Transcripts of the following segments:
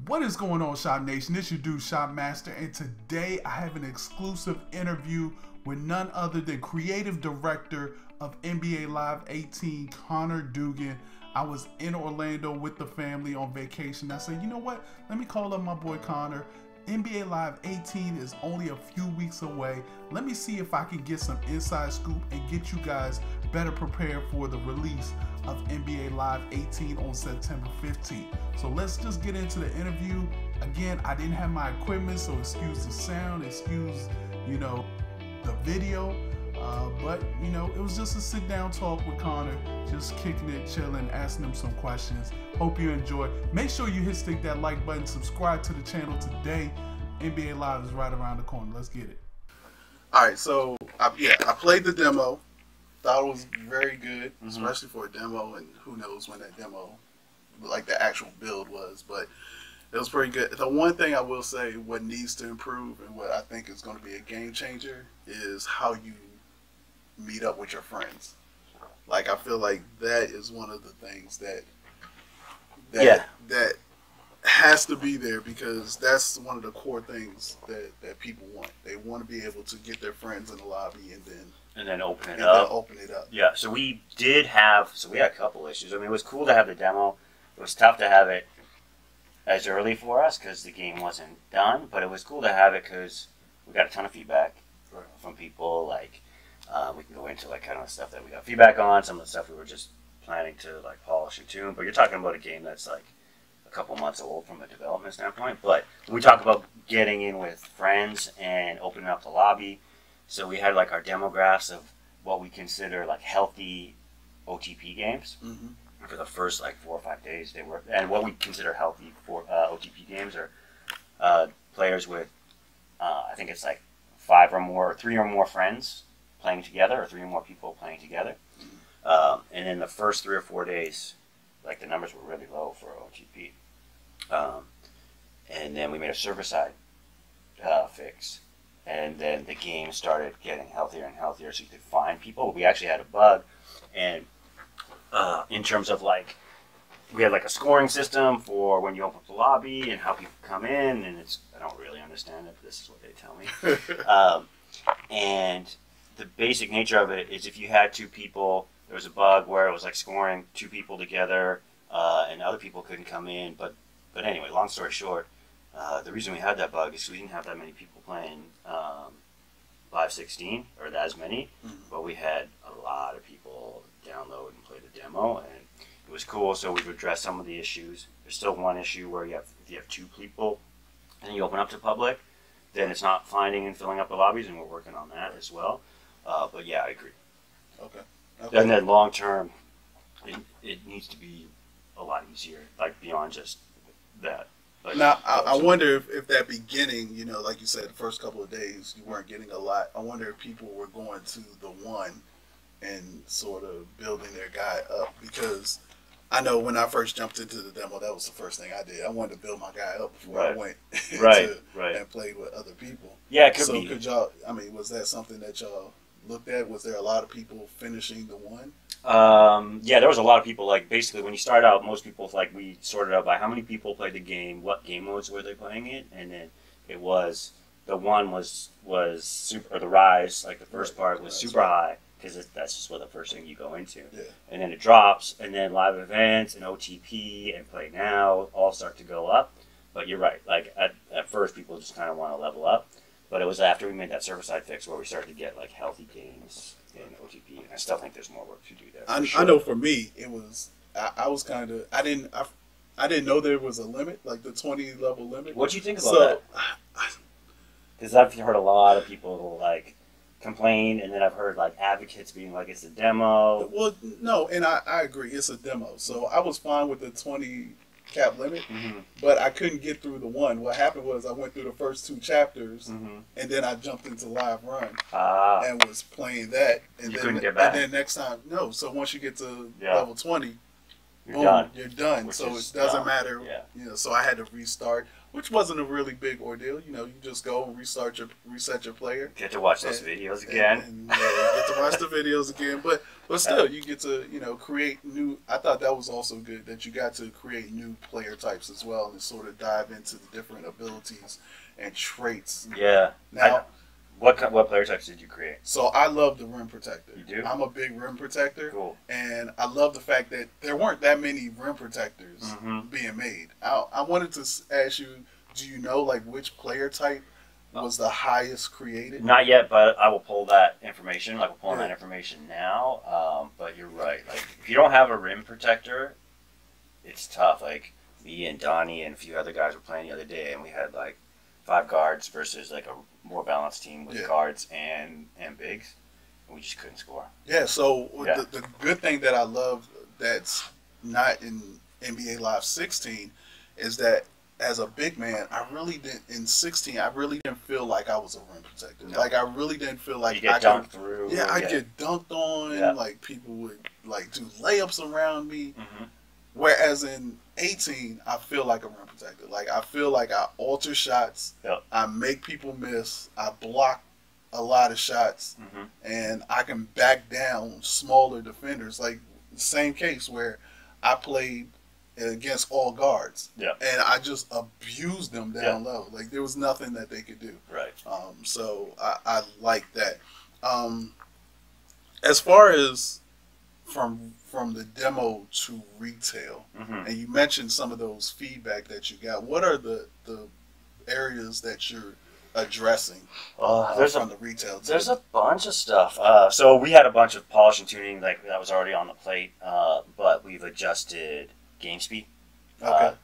What is going on, Shop Nation? This your dude, Shop Master, and today I have an exclusive interview with none other than creative director of NBA Live 18, Connor Dougan. I was in Orlando with the family on vacation. I said, you know what? Let me call up my boy Connor. NBA Live 18 is only a few weeks away. Let me see if I can get some inside scoop and get you guys better prepared for the release of NBA Live 18 on September 15th. So let's just get into the interview. Again, I didn't have my equipment, so excuse the sound, excuse, the video. But, it was just a sit-down talk with Connor, just kicking it, chilling, asking him some questions. Hope you enjoy. Make sure you stick that like button, subscribe to the channel today. NBA Live is right around the corner. Let's get it. All right, so, I played the demo. Thought it was very good, especially for a demo, and who knows when that demo, like the actual build was, but it was pretty good. The one thing I will say, what needs to improve and what I think is going to be a game changer is how you meet up with your friends. Like, I feel like that is one of the things that has to be there, because that's one of the core things that people want. They want to be able to get their friends in the lobby and then open it up. Yeah, so we had a couple issues. I mean, it was cool to have the demo. It was tough to have it as early for us because the game wasn't done, but it was cool to have it because we got a ton of feedback from people. Like, we can go into like kind of the stuff that we got feedback on, some of the stuff we were just planning to like polish and tune. But you're talking about a game that's like a couple months old from a development standpoint. But when we talk about getting in with friends and opening up the lobby, so we had like our demographs of what we consider like healthy OTP games. Mm-hmm. For the first like 4 or 5 days they were, and what we consider healthy for OTP games are players with I think it's like 3 or more friends playing together, or 3 or more people playing together. And in the first 3 or 4 days, like the numbers were really low for OTP. And then we made a server-side fix. And then the game started getting healthier and healthier, so you could find people. We actually had a bug, and in terms of like, we had like a scoring system for when you open up the lobby and how people come in, and I don't really understand it, but this is what they tell me. And the basic nature of it is if you had 2 people, there was a bug where it was like scoring 2 people together, and other people couldn't come in. But anyway, long story short, the reason we had that bug is we didn't have that many people playing Live 16, or as many, but we had a lot of people download and play the demo, and it was cool. So we've addressed some of the issues. There's still one issue where if you have 2 people and you open up to public, then it's not finding and filling up the lobbies, and we're working on that as well. But yeah, I agree. Okay. And then long term, it needs to be a lot easier, like beyond just that. Like, now, I wonder if that beginning, like you said, the first couple of days, you weren't getting a lot. I wonder if people were going to the one and sort of building their guy up, because I know when I first jumped into the demo, that was the first thing I did. I wanted to build my guy up before I went and played with other people. Yeah, it could be. Could y'all, was that something that y'all looked at? Was there a lot of people finishing the one? Yeah, there was a lot of people. Like, basically, when you start out, most people, like, we sorted out by how many people played the game, what game modes were they playing it, and then it was, the one was super, or the rise, like the first part was super high, because that's just what the first thing you go into. Yeah. And then it drops, and then live events and OTP and Play Now all start to go up. But you're right, like at first people just kind of want to level up. But it was after we made that server-side fix where we started to get like healthy games in OTP. And I still think there's more work to do there. I know for me, it was, I was kind of, I didn't know there was a limit, like the 20 level limit. What do you think about that? Because I've heard a lot of people like complain, and then I've heard like advocates being like, it's a demo. Well, no, and I agree, it's a demo. So I was fine with the 20 cap limit, but I couldn't get through the one. What happened was I went through the first 2 chapters, and then I jumped into Live Run and was playing that. And couldn't get back. And then next time, no. So once you get to level 20, You're done. You're done. Which So is it doesn't dumb. matter. Yeah. You know, so I had to restart, which wasn't a really big ordeal. You know, you just go and reset your player. Get to watch those videos again. And you get to watch the videos again. But still, you get to, you know, create new. I thought that was also good that you got to create new player types as well and sort of dive into the different abilities and traits. Yeah. Now, what player types did you create? so I love the rim protector. You do? I'm a big rim protector. Cool. And I love the fact that there weren't that many rim protectors being made. I wanted to ask you, do you know like which player type was the highest created? Not yet, but I will pull that information. Like, we're pulling that information now. But you're right. Like, if you don't have a rim protector, it's tough. Like, me and Donnie and a few other guys were playing the other day, and we had like 5 guards versus like a more balanced team with guards and bigs, and we just couldn't score. Yeah. So the good thing that I love that's not in NBA Live 16 is that as a big man, I really didn't in 16. I really didn't feel like I was a rim protector. No. Like I really didn't feel like you get dunked through. Yeah, I get dunked on. Yeah. Like people would like do layups around me. Whereas in 18, I feel like a rim protector. Like I feel like I alter shots. Yep. I make people miss. I block a lot of shots, and I can back down smaller defenders. Like the same case where I played against all guards, and I just abused them down low. Like there was nothing that they could do. Right. So I like that. As far as from the demo to retail, and you mentioned some of those feedback that you got. What are the areas that you're addressing from the retail team? There's a bunch of stuff. So we had a bunch of polish and tuning like that was already on the plate, but we've adjusted game speed.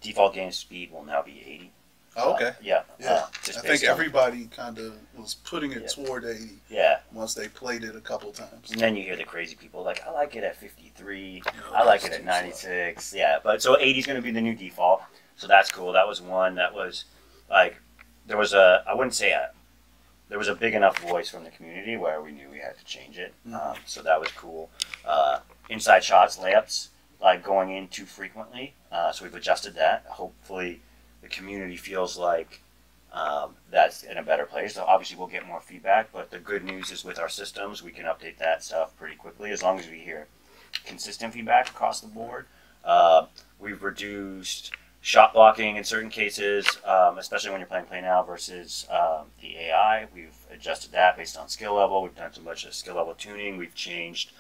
Default game speed will now be 80. Oh, okay. Yeah. I think everybody kind of was putting it toward 80. Yeah. Once they played it a couple times. And then you hear the crazy people like, I like it at 53. I like it at 96. Slow. Yeah. But so 80 is going to be the new default. So that's cool. That was one that was like, there was I wouldn't say there was a big enough voice from the community where we knew we had to change it. So that was cool. Inside shots, layups, like going in too frequently. So we've adjusted that. Hopefully the community feels like that's in a better place. So obviously we'll get more feedback, but the good news is with our systems, we can update that stuff pretty quickly as long as we hear consistent feedback across the board. We've reduced shot blocking in certain cases, especially when you're playing play now versus the AI. We've adjusted that based on skill level. We've done some bunch of skill level tuning. We've changed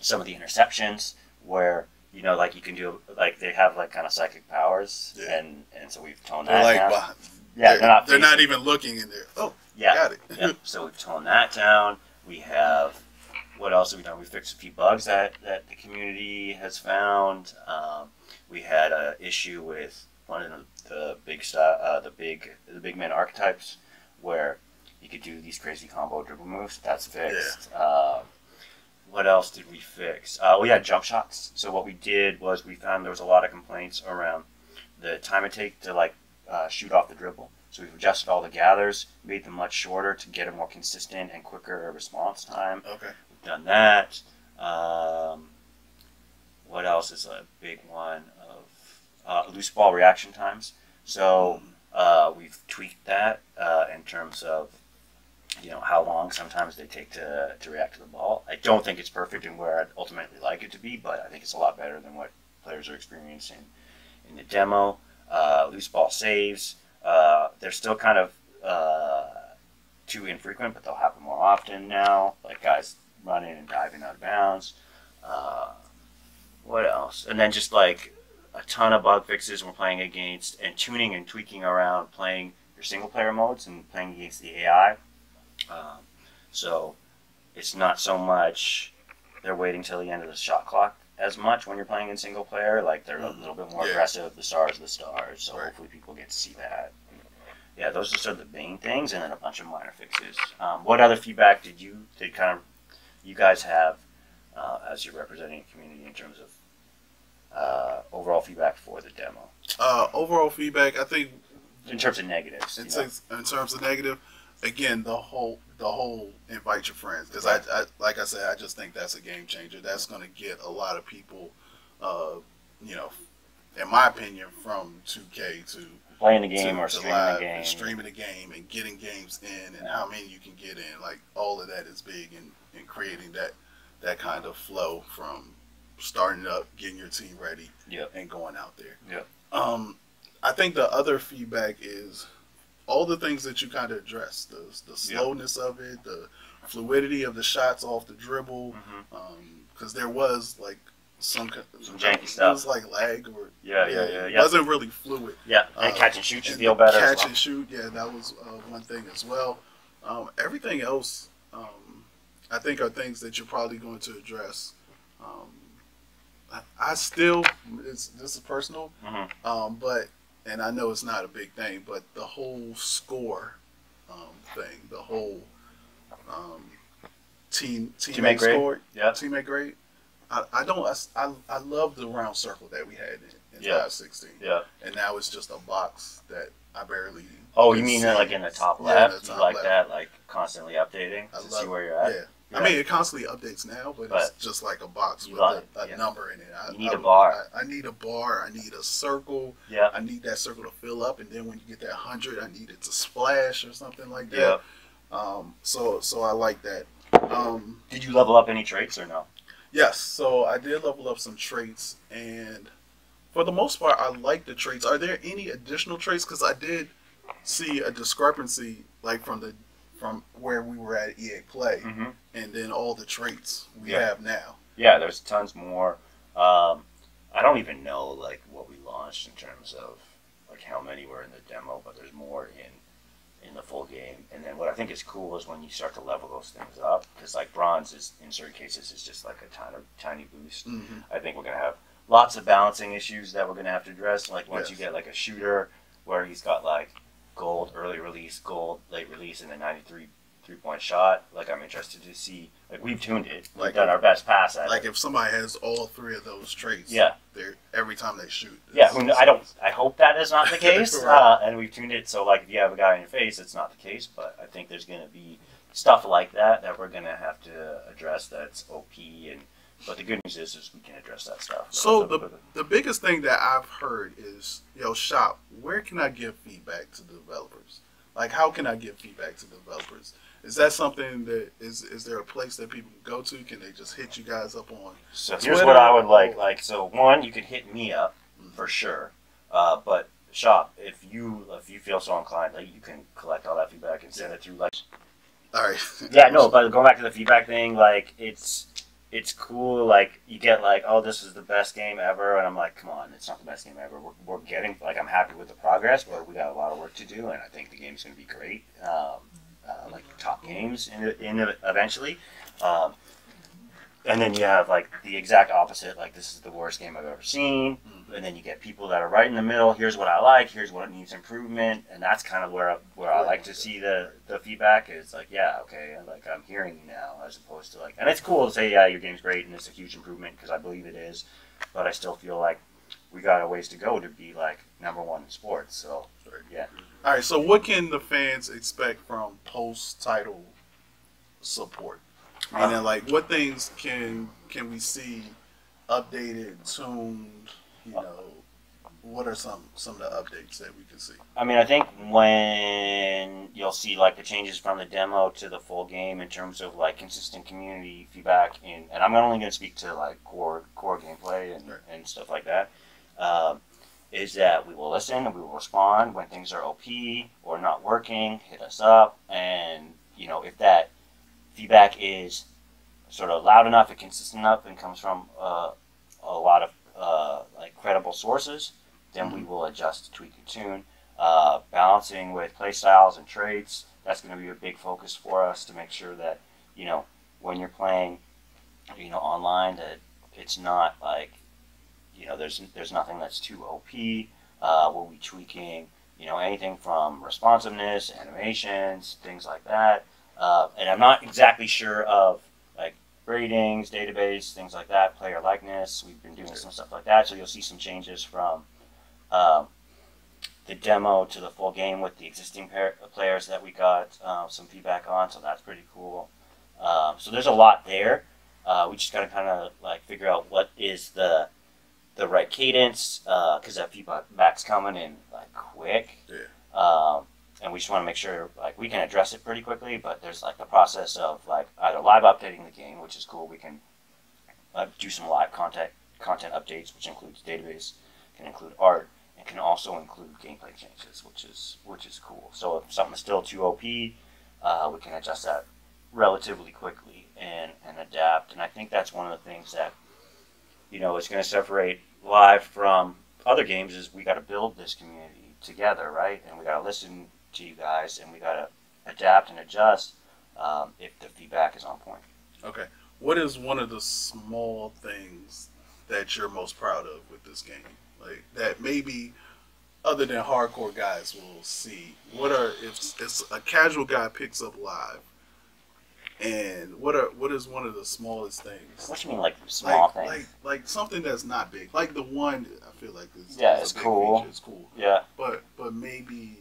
some of the interceptions where, you know, like you can do, like they have like kind of psychic powers, and so we've toned that down. They're not even looking in there. Oh, got it. So we've toned that down. We have, what else have we done? We fixed a few bugs that the community has found. We had an issue with one of the big man archetypes where you could do these crazy combo dribble moves. That's fixed. What else did we fix? We had jump shots. So what we did was we found there was a lot of complaints around the time it take to like shoot off the dribble. So we've adjusted all the gathers, made them much shorter to get a more consistent and quicker response time. Okay. We've done that. What else is a big one of loose ball reaction times? So we've tweaked that in terms of, you know, how long sometimes they take to react to the ball. I don't think it's perfect and where I'd ultimately like it to be, but I think it's a lot better than what players are experiencing in the demo. Loose ball saves. They're still kind of too infrequent, but they'll happen more often now. Like guys running and diving out of bounds. What else? And then just like a ton of bug fixes we're playing against and tuning and tweaking around playing your single player modes and playing against the AI. So it's not so much they're waiting till the end of the shot clock as much when you're playing in single player. Like they're a little bit more aggressive. The stars are the stars. So hopefully people get to see that. Yeah, those are sort of the main things, and then a bunch of minor fixes. What other feedback did you guys have as you're representing a community in terms of overall feedback for the demo? Overall feedback, I think in terms of negatives. In terms of negative, again, the whole invite your friends, because I like I said, I just think that's a game changer. That's going to get a lot of people you know, in my opinion, from 2K to playing the game or streaming the game. And streaming the game and getting games in and how many you can get in. Like, all of that is big in creating that kind of flow from starting up, getting your team ready, and going out there. I think the other feedback is all the things that you kind of addressed, the slowness of it, the fluidity of the shots off the dribble, because there was like some janky stuff. It was like lag or it wasn't really fluid. And catch and shoot should feel better. Catch and shoot, that was one thing as well. Everything else, I think, are things that you're probably going to address. I still, this is personal, but, and I know it's not a big thing, but the whole score thing, the whole teammate score, teammate grade. I love the round circle that we had in 516. And now it's just a box that I barely. Oh, you mean like in the top left? You like that, like constantly updating to see where you're at? I mean, it constantly updates now, but it's just like a box with a number in it. You need a bar. I need a bar. I need a circle. I need that circle to fill up, and then when you get that 100, I need it to splash or something like that. So I like that. Did you level up any traits or no? Yes, so I did level up some traits, and for the most part, I like the traits. Are there any additional traits? Because I did see a discrepancy, like from where we were at EA Play, and then all the traits we have now. Yeah, there's tons more. I don't even know like what we launched in terms of like how many were in the demo, but there's more in the full game. And then what I think is cool is when you start to level those things up, because like bronze is in certain cases is just like a tiny boost. I think we're gonna have lots of balancing issues that we're gonna have to address. Like once you get like a shooter where he's got like gold early release, gold late release, and a 93 3-point shot. Like I'm interested to see. Like we've tuned it. We've done our best pass at it. Like if somebody has all three of those traits, they're every time they shoot. I hope that is not the case. And we've tuned it so like if you have a guy in your face, it's not the case. But I think there's going to be stuff like that we're going to have to address. That's OP but the good news is we can address that stuff. So the biggest thing that I've heard is, Shop, where can I give feedback to the developers? Like, how can I give feedback to the developers? Is that something that is there a place that people can go to? Can they just hit you guys up on? So here's what I would like. So one, you could hit me up for sure. But Shop, if you feel so inclined, like you can collect all that feedback and send it through like. All right. But going back to the feedback thing, like it's cool, like, you get, like, oh, this is the best game ever, and I'm like, come on, it's not the best game ever. We're getting, like, I'm happy with the progress, but we got a lot of work to do, and I think the game's going to be great, like, top games in eventually. And then you have, like, the exact opposite, like, this is the worst game I've ever seen, and then you get people that are right in the middle, here's what I like, here's what needs improvement, and that's kind of where I like to see the feedback is, like, okay, like, I'm hearing you now, as opposed to, like, and it's cool to say, your game's great, and it's a huge improvement, because I believe it is, but I still feel like we got a ways to go to be, like, #1 in sports, so, yeah. All right, so what can the fans expect from post-title support? Meaning, like, what things can we see updated, tuned? What are some of the updates that we can see? I mean, I think when you'll see like the changes from the demo to the full game in terms of like consistent community feedback, and I'm only going to speak to like core gameplay and stuff like that. Is that we will listen and we will respond when things are OP or not working. Hit us up, and if that feedback is sort of loud enough and consistent enough and comes from a lot of like credible sources, then we will adjust, tweak, and tune. Balancing with play styles and traits, that's going to be a big focus for us to make sure that when you're playing online, that it's not like there's nothing that's too OP. We'll be tweaking anything from responsiveness, animations, things like that. And I'm not exactly sure of like ratings, database, things like that, player likeness. We've been doing some stuff like that, so you'll see some changes from the demo to the full game with the existing players that we got some feedback on, so that's pretty cool. So there's a lot there. We just got to kind of like figure out what is the the right cadence, because that feedback's coming in like quick. Yeah. And we just want to make sure like we can address it pretty quickly, but there's like the process of like either live updating the game, which is cool. We can do some live content updates, which includes database, can include art, and can also include gameplay changes, which is cool. So if something is still too OP, we can adjust that relatively quickly and adapt. And I think that's one of the things that is going to separate live from other games is we got to build this community together, right? And we got to listen to you guys, and we got to adapt and adjust if the feedback is on point. Okay. What is one of the small things that you're most proud of with this game? Like that maybe other than hardcore guys will see. If a casual guy picks up live, and what is one of the smallest things? What do you mean, like small things? Like something that's not big. Like the one I feel like is it's cool. Feature. It's cool. Yeah. But maybe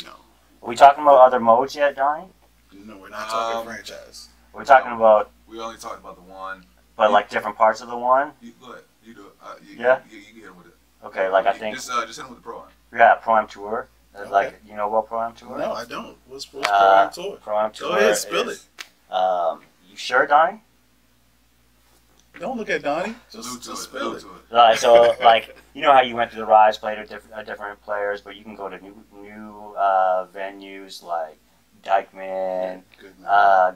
Are we talking about other modes yet, Donnie? No, we're not talking franchise. We're talking about. We only talked about the one. But like different parts of the one. You go ahead. You do it. You get him with it. Okay, like I think. Just hit him with the Pro-Am. Yeah, Pro-Am Tour. Okay. Like about Pro-Am Tour? No, I don't. What's Pro-Am Tour? Pro-Am Tour. Go ahead, spill it. You sure, Donnie? Don't look at Donnie. Just spill it. So, like, how you went through the Rise, played with different players, but you can go to new venues like Dykeman,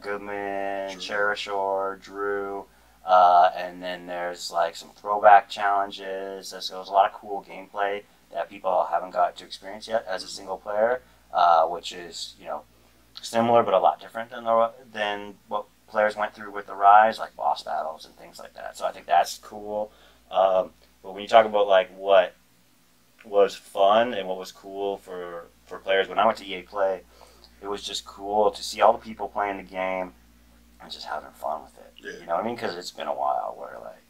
Goodman, Cherishore, Drew, and then there's like some throwback challenges. There's a lot of cool gameplay that people haven't got to experience yet as a single player, which is similar but a lot different than what players went through with the Rise, like boss battles and things like that. So I think that's cool. But when you talk about like what was fun and what was cool for players, when I went to EA Play, it was just cool to see all the people playing the game and just having fun with it. Yeah. You know what I mean? Because it's been a while where like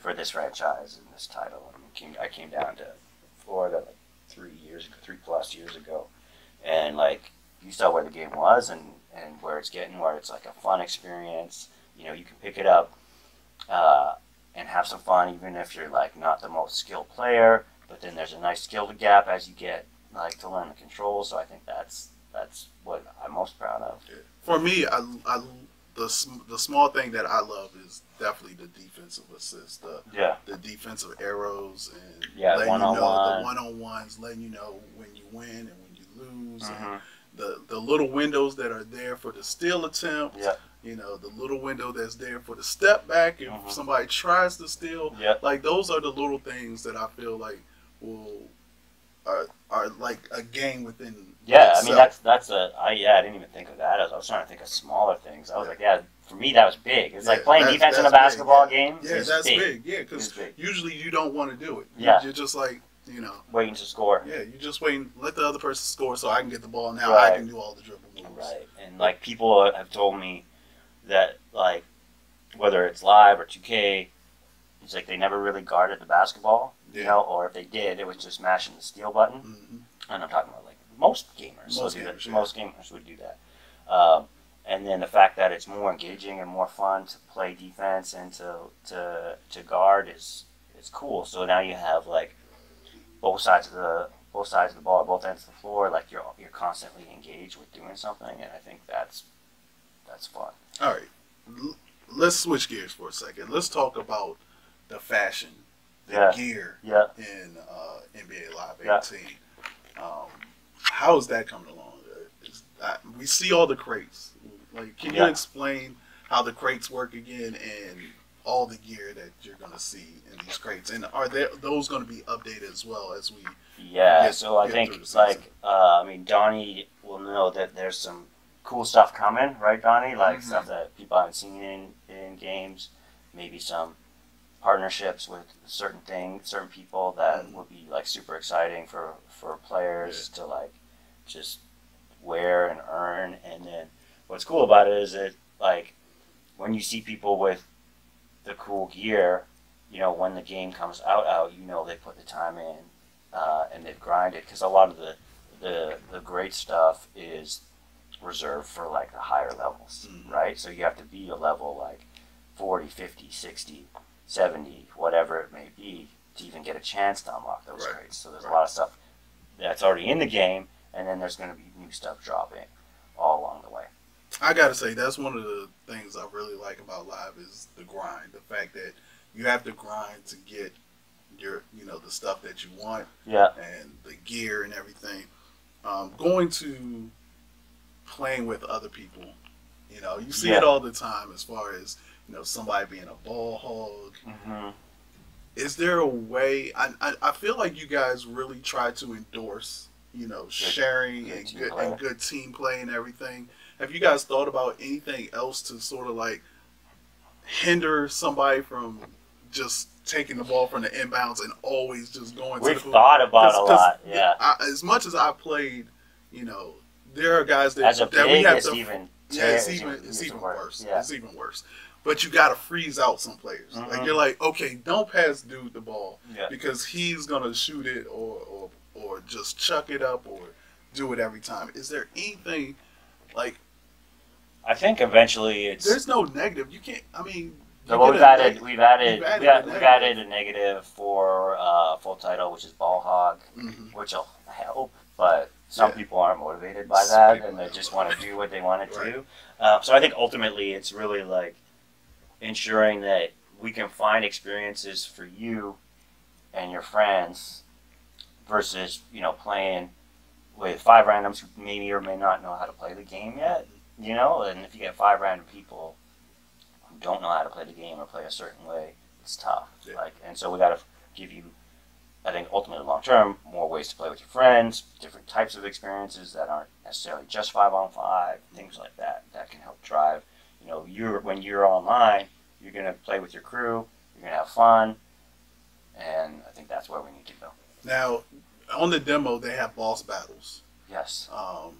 for this franchise and this title, I came down to Florida like 3+ years ago, and like you saw where the game was and where it's getting, where it's like a fun experience. You can pick it up and have some fun, even if you're like not the most skilled player. But then there's a nice skill gap as you get like to learn the controls. So I think that's what I'm most proud of. Yeah. For me, the small thing that I love is definitely the defensive assist, the defensive arrows, and letting you know the one-on-ones, letting you know when you win and when you lose. Mm-hmm. And the little windows that are there for the steal attempt, Yeah. The little window that's there for the step back if somebody tries to steal. Yeah. Like those are the little things that I feel like are like a game within. Yeah, itself. I mean I didn't even think of that. I was trying to think of smaller things. I was like, for me that was big. It's like playing defense in a basketball game. Yeah, that's big. Yeah, because usually you don't want to do it. You're just like. Waiting to score. Yeah, you're just waiting. Let the other person score so I can get the ball. Now I can do all the dribble moves. Right, and like people have told me that like whether it's live or 2K, it's like they never really guarded the basketball, or if they did, it was just mashing the steal button. Mm-hmm. And I'm talking about like most gamers. Most gamers would do that. And then the fact that it's more engaging and more fun to play defense and to guard is cool. So now you have like both sides of the ball, both ends of the floor, like you're constantly engaged with doing something, and I think that's fun. All right, let's switch gears for a second. Let's talk about the fashion, the gear in NBA Live 18. How is that coming along? We see all the crates. Like, can you explain how the crates work again and all the gear that you're going to see in these crates, and are those going to be updated as well as we so I think like Donnie will know that there's some cool stuff coming, right, Donnie? Like stuff that people haven't seen in games, maybe some partnerships with certain people that would be like super exciting for players to like just wear and earn. And then what's cool about it is that like when you see people with the cool gear, when the game comes out, they put the time in and they've grinded, because a lot of the great stuff is reserved for like the higher levels, right? So you have to be a level like 40, 50, 60, 70, whatever it may be, to even get a chance to unlock those Right. crates. So there's a lot of stuff that's already in the game, and then there's going to be new stuff dropping all along the way. I gotta say, that's one of the things I really like about live is the grind. The fact that you have to grind to get your, the stuff that you want, and the gear and everything. Going to playing with other people, you see it all the time as far as, somebody being a ball hog. Mm-hmm. Is there a way? I feel like you guys really try to endorse, sharing and good team play and everything. Have you guys thought about anything else to sort of like hinder somebody from just taking the ball from the inbounds and always just going to the hoop? We've thought about a lot, yeah. As much as I played, there are guys that, as a that big, we have it's to. even It's even worse. Yeah. It's even worse. But you got to freeze out some players. Mm-hmm. Like, you're like, okay, don't pass dude the ball because he's gonna shoot it or just chuck it up or do it every time. Is there anything like? I think eventually it's. There's no negative. You can't. I mean. So we've added a negative for full title, which is ball hog, which will help, but some people aren't motivated by that, and they just want to do what they want to do. So I think ultimately it's really like ensuring that we can find experiences for you and your friends versus playing with 5 randoms who maybe or may not know how to play the game yet. And if you get 5 random people who don't know how to play the game or play a certain way, it's tough. And so we got to give you, I think, ultimately long term, more ways to play with your friends, different types of experiences that aren't necessarily just 5-on-5, things like that can help drive. When you're online, you're gonna play with your crew, you're gonna have fun, and I think that's where we need to go. Now, on the demo, they have boss battles. Yes.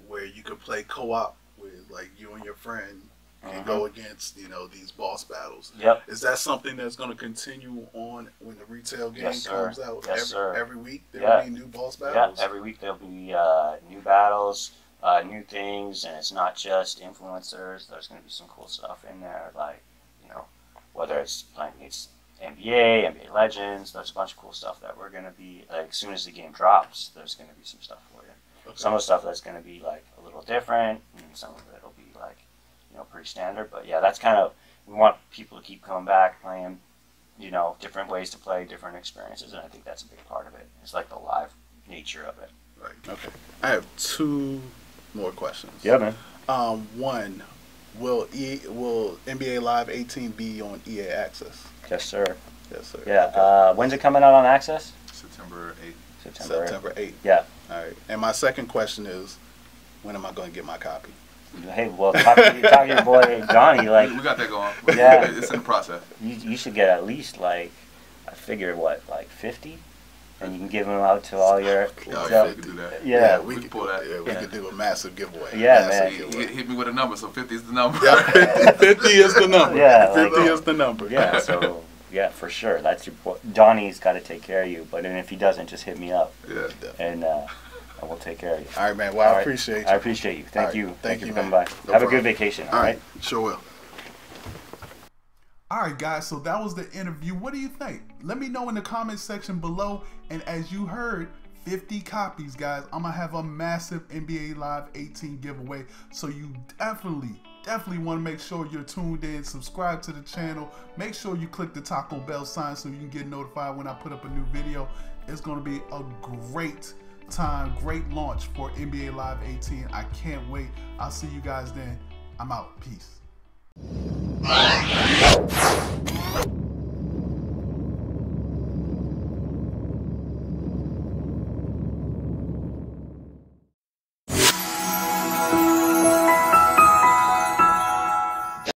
Where you could play co-op with like you and your friend and go against these boss battles. Yep. Is that something that's going to continue on when the retail game comes out? Every week there will be new boss battles. Yeah, every week there'll be new battles, new things, and it's not just influencers. There's going to be some cool stuff in there, like whether it's playing against NBA Legends. There's a bunch of cool stuff that we're going to be like as soon as the game drops. There's going to be some stuff for you. Okay. Some of the stuff that's going to be like a little different, and some of it will be like pretty standard. But yeah, that's kind of, we want people to keep coming back, playing, different ways to play, different experiences, and I think that's a big part of it. It's like the live nature of it. Right. Okay. I have 2 more questions. Yeah, man. One, will NBA Live 18 be on EA Access? Yes, sir. Yes, sir. Yeah. Okay. When's it coming out on Access? September 8th. September 8th. Yeah. All right. And my second question is, when am I going to get my copy? Hey, well, talk to your boy Johnny. Like, we got that going. Yeah, it's in the process. You should get at least like, I figure 50, and you can give them out to all your. We could do that. Yeah, we could pull that. Yeah, we could do a massive giveaway. Yeah, massive man. Hit me with a number, so 50 is the number. Yeah, 50 is the number. Yeah, 50 is the number. Yeah, so yeah, for sure. That's your boy. Donnie's got to take care of you, but if he doesn't, just hit me up. Yeah. And we'll take care of you. All right, man. Well, I appreciate you. I appreciate you. Thank you. Thank you for coming by. No Have a good vacation. All right. Sure will. All right, guys. So that was the interview. What do you think? Let me know in the comment section below. And as you heard, 50 copies, guys. I'm going to have a massive NBA Live 18 giveaway. So you definitely want to make sure you're tuned in. Subscribe to the channel. Make sure you click the Taco Bell sign so you can get notified when I put up a new video. It's going to be a great time, great launch for NBA Live 18. I can't wait. I'll see you guys then. I'm out. Peace.